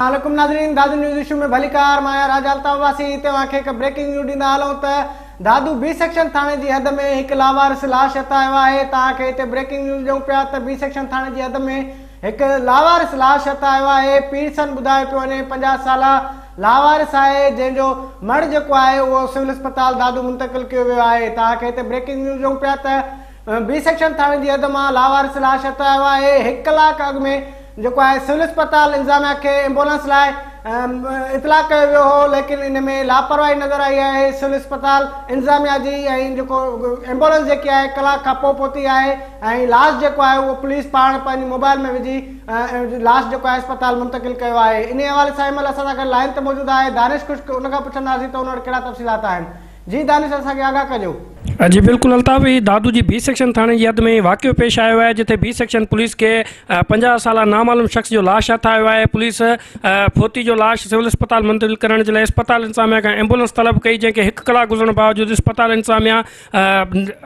अस्सलाम वालेकुम नाज़रीन, दादू न्यूज़ इशू में भलीकार माया राजा अल्तावासी तव्हांखे हिकु ब्रेकिंग न्यूज़ ॾींदा हलूं त दादू बी सेक्शन थाणे जी हद में हिकु लावारिस लाश हथायो आहे। तव्हांखे हिते ब्रेकिंग न्यूज़ ॾियूं पिया त बी सेक्शन थाणे जी हद में हिकु लावारिस लाश हथायो आहे। पीरसन ॿुधायो पियो वञे 50 साल लावारिस आहे, जंहिंजो मड़ जेको आहे उहो सिविल अस्पताल दादू मुंतकिल कयो वियो आहे। तव्हांखे हिते ब्रेकिंग न्यूज़ ॾियूं पिया त बी सेक्शन थाणे जी हद मां लावारिस लाश हथायो आहे। 1 कलाक अॻु में जेको आहे सिविल अस्पताल इंतज़ामिया खे एम्बुलेंस लाइ इतला कयो वियो हो, लेकिन इन में लापरवाही नज़र आई आहे सिविल अस्पताल इंतज़ामिया जी। ऐं जेको एम्बुलेंस जेकी आहे कलाक खां पोइ पहुती आहे ऐं लाश जेको आहे उहो पुलिस पाण पंहिंजी मोबाइल में विझी लाश जेको आहे अस्पताल मुंतकिल कयो आहे। इन हवाले सां महिल असां सां गॾु लाइन ते मौजूदु आहे दानिश खुश्क। उन खां पुछंदासीं त उन वटि कहिड़ा तफ़सीलात आहिनि। जी दानिश, असांखे आगाह कजो। जी बिल्कुलु अल्ताफ़, दादू जी बी सेक्शन थाने जी हद में वाक़ियो पेश आयो है, जिथे बी सेक्शन पुलिस के 50 साल नामालूम शख्स जो लाश हथायो है। पुलिस फोती जो लाश सिविल अस्पताल मुंतकिल करण जे लाइ अस्पताल इंतज़ामिया खां एम्बुलेंस तलब कई, जंहिंखे 1 कलाक गुज़रण बावजूद अस्पताल इंतज़ामिया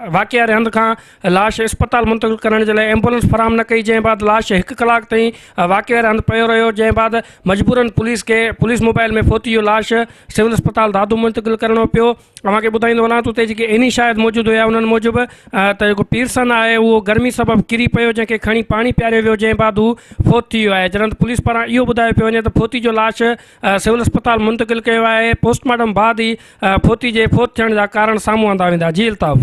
वाक़िए वारे हंधि खां लाश अस्पताल मुंतकिल करण जे लाइ एम्बुलेंस फराहम न कई, जंहिं बाद लाश 1 कलाक ताईं वाक़िए वारे हंधि पियो रहियो, जंहिं बाद मजबूरन पुलिस मोबाइल में फोती जो लाश सिविल अस्पताल दादू मुंतकिल करणो पियो। तव्हांखे ॿुधाईंदो वञा थो त जेके इनी शायदि मौजूदु हुया उन्हनि मूजिबि त जेको पीरसन आहे उहो गर्मी सबबु किरी पियो, जंहिंखे खणी पाणी पियारियो वियो, जंहिं बाद हू फोत थी वियो आहे। जॾहिं पुलिस पारां इहो ॿुधायो पियो वञे त फोती जो लाश सिविल अस्पताल मुंतकिल कयो आहे। पोस्टमार्टम बाद ई फोती जे फोत थियण जा कारण साम्हूं आंदा वेंदा। जी अल्ताफ़।